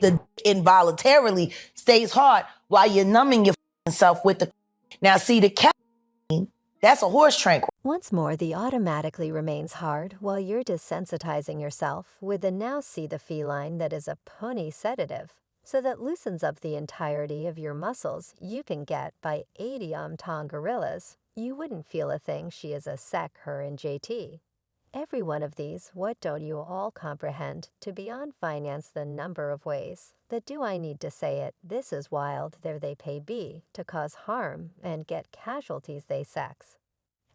the involuntarily stays hard while you're numbing your self with the. Now, see, the caffeine, that's a horse tranquilizer. Once more, the automatically remains hard while you're desensitizing yourself with the now see the feline that is a pony sedative, so that loosens up the entirety of your muscles you can get by 80 tong gorillas. You wouldn't feel a thing she is a sec, her, and JT. Every one of these, what don't you all comprehend, to beyond finance the number of ways that do I need to say it, this is wild, there they pay B, to cause harm and get casualties they sex.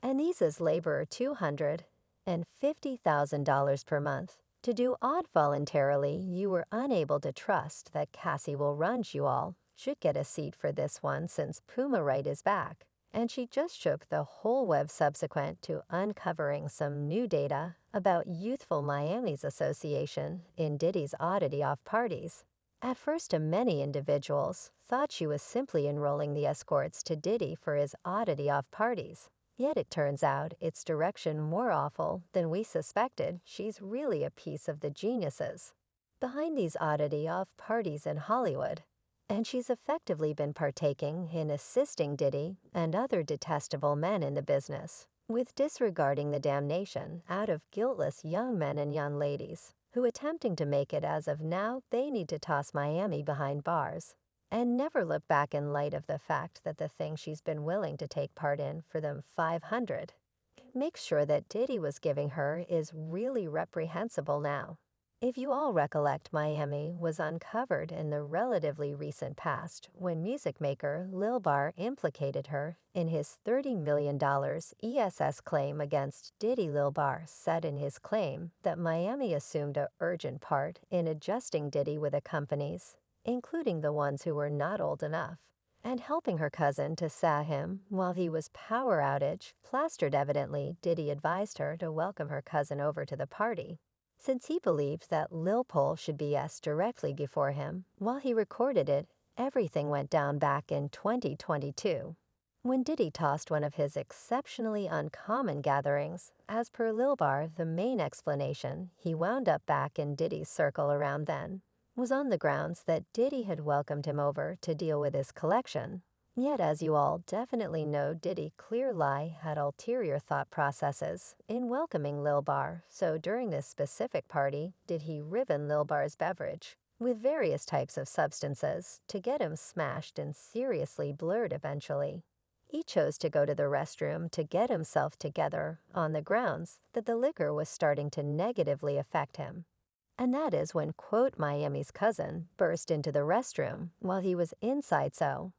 And these is laborer $250,000 per month. To do odd voluntarily, you were unable to trust that Cassie will runge you all, should get a seat for this one since Puma Wright is back. And she just shook the whole web subsequent to uncovering some new data about Youthful Miami's association in Diddy's oddity off parties. At first, many individuals thought she was simply enrolling the escorts to Diddy for his oddity off parties. Yet it turns out it's direction more awful than we suspected. She's really a piece of the geniuses behind these oddity off parties in Hollywood. And she's effectively been partaking in assisting Diddy and other detestable men in the business, with disregarding the damnation out of guiltless young men and young ladies, who attempting to make it as of now, they need to toss Miami behind bars, and never look back in light of the fact that the thing she's been willing to take part in for them 500. Make sure that Diddy was giving her is really reprehensible now. If you all recollect, Miami was uncovered in the relatively recent past when music maker Lil Bar implicated her in his $30 million ESS claim against Diddy. Lil Bar said in his claim that Miami assumed an urgent part in adjusting Diddy with the companies, including the ones who were not old enough, and helping her cousin to sah him while he was power outage plastered. Evidently, Diddy advised her to welcome her cousin over to the party, since he believed that Lil Pol should be asked directly before him. While he recorded it, everything went down back in 2022, when Diddy tossed one of his exceptionally uncommon gatherings. As per Lil Bar, the main explanation he wound up back in Diddy's circle around then was on the grounds that Diddy had welcomed him over to deal with his collection. Yet, as you all definitely know, Diddy clear lie had ulterior thought processes in welcoming Lil Bar, so during this specific party did he ribbon Lil Bar's beverage with various types of substances to get him smashed and seriously blurred eventually. He chose to go to the restroom to get himself together on the grounds that the liquor was starting to negatively affect him. And that is when, quote, Miami's cousin burst into the restroom while he was inside. So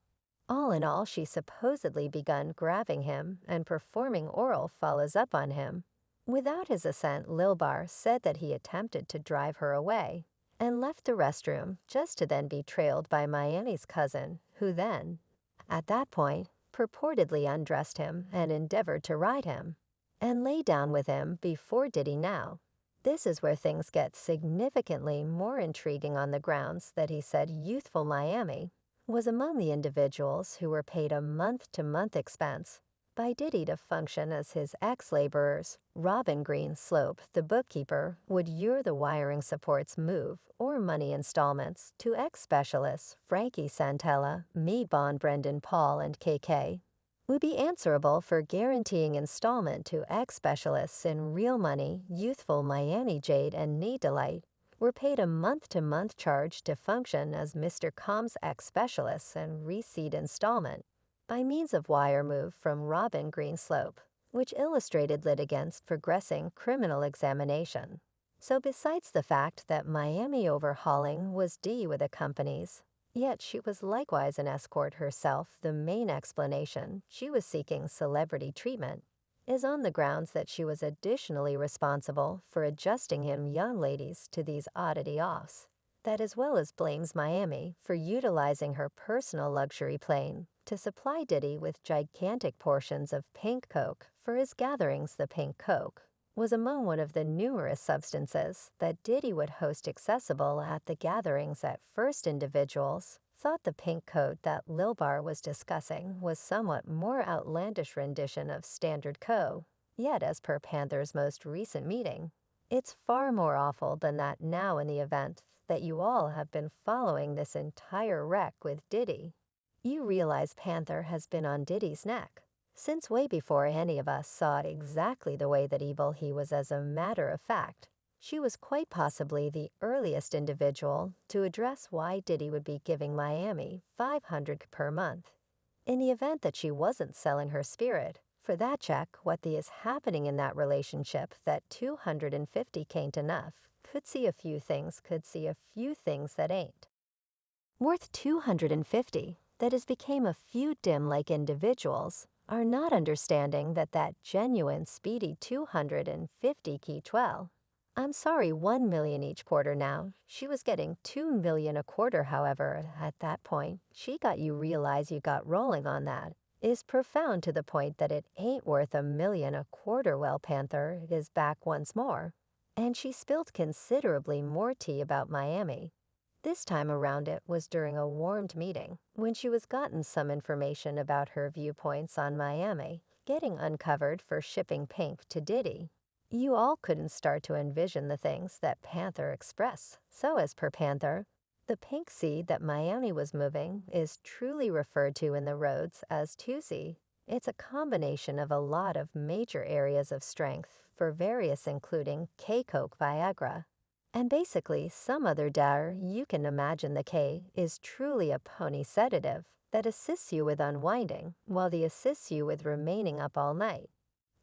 all in all, she supposedly begun grabbing him and performing oral follows up on him. Without his assent, Lil Bar said that he attempted to drive her away and left the restroom, just to then be trailed by Miami's cousin, who then, at that point, purportedly undressed him and endeavored to ride him and lay down with him before Diddy. Now, this is where things get significantly more intriguing on the grounds that he said Youthful Miami was among the individuals who were paid a month-to-month expense by Diddy to function as his ex-laborers. Robin Green Slope, the bookkeeper, would ear the wiring supports move or money installments to ex-specialists Frankie Santella, Me Bond, Brendan Paul, and KK, would be answerable for guaranteeing installment to ex-specialists in real money. Youthful Miami, Jade, and Knee Delight were paid a month-to-month charge to function as Mr. Com's ex-specialists and receipt installment by means of wire move from Robin Green Slope, which illustrated litigants progressing criminal examination. So besides the fact that Miami overhauling was D with the companies, yet she was likewise an escort herself, the main explanation she was seeking celebrity treatment is on the grounds that she was additionally responsible for adjusting him young ladies to these oddity offs. That, as well as blames Miami for utilizing her personal luxury plane to supply Diddy with gigantic portions of pink coke for his gatherings. The pink coke was among one of the numerous substances that Diddy would host accessible at the gatherings. At first, individuals thought the pink coat that Lil Bar was discussing was somewhat more outlandish rendition of standard co. Yet, as per Panther's most recent meeting, it's far more awful than that. Now, in the event that you all have been following this entire wreck with Diddy. You realize Panther has been on Diddy's neck since way before any of us saw it exactly the way that evil he was. As a matter of fact, she was quite possibly the earliest individual to address why Diddy would be giving Miami $500 per month. In the event that she wasn't selling her spirit, for that check, what is happening in that relationship that 250 ain't enough. Could see a few things that ain't. Worth 250, that has became a few dim-like individuals, are not understanding that genuine speedy 250 key 12. I'm sorry, 1 million each quarter now. She was getting 2 million a quarter, however, at that point, she got you realize you got rolling on that. Is profound to the point that it ain't worth 1 million a quarter. Well, Panther is back once more. And she spilled considerably more tea about Miami. This time around it was during a warmed meeting, when she was gotten some information about her viewpoints on Miami, getting uncovered for shipping Pink to Diddy. You all couldn't start to envision the things that Panther expressed, so as per Panther, the pink seed that Miami was moving is truly referred to in the roads as 2C. It's a combination of a lot of major areas of strength for various including K-Coke Viagra. And basically some other dar. You can imagine the K is truly a pony sedative that assists you with unwinding, while the assists you with remaining up all night.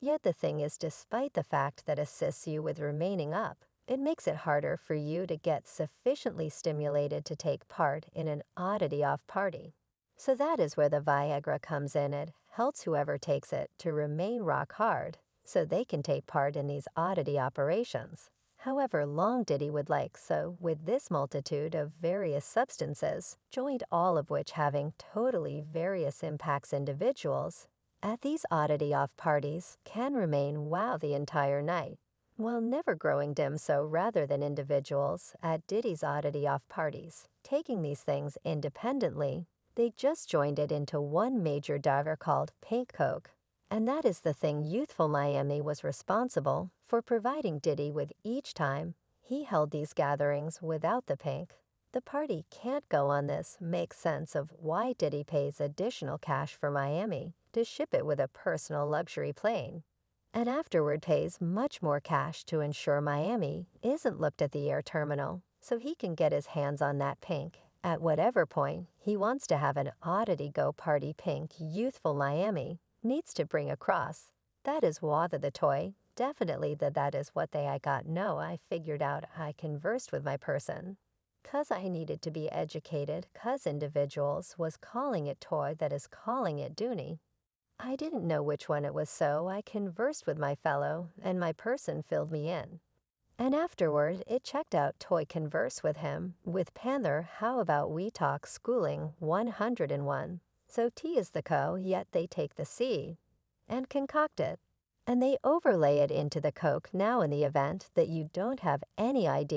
Yet the thing is, despite the fact that assists you with remaining up, it makes it harder for you to get sufficiently stimulated to take part in an oddity-off party. So that is where the Viagra comes in. It helps whoever takes it to remain rock hard, so they can take part in these oddity operations. However long Diddy would like, so with this multitude of various substances, joined all of which having totally various impacts individuals, at these oddity-off parties can remain wow the entire night, while never growing dim. So rather than individuals at Diddy's oddity-off parties taking these things independently, they just joined it into one major diver called Pink Coke. And that is the thing youthful Miami was responsible for providing Diddy with each time he held these gatherings without the pink. The party can't go on. This makes sense of why Diddy pays additional cash for Miami to ship it with a personal luxury plane, and afterward pays much more cash to ensure Miami isn't looked at the air terminal, so he can get his hands on that pink at whatever point he wants to have an oddity go party. Pink youthful Miami needs to bring across. That is whether the toy, definitely that is what I got. No, I figured out. I conversed with my person. 'Cause I needed to be educated, 'cause individuals was calling it toy that is calling it Dooney. I didn't know which one it was, so I conversed with my fellow, and my person filled me in. And afterward, it checked out toy converse with him. With Panther, how about we talk schooling 101? So T is the co, yet they take the C and concoct it. And they overlay it into the Coke now in the event that you don't have any idea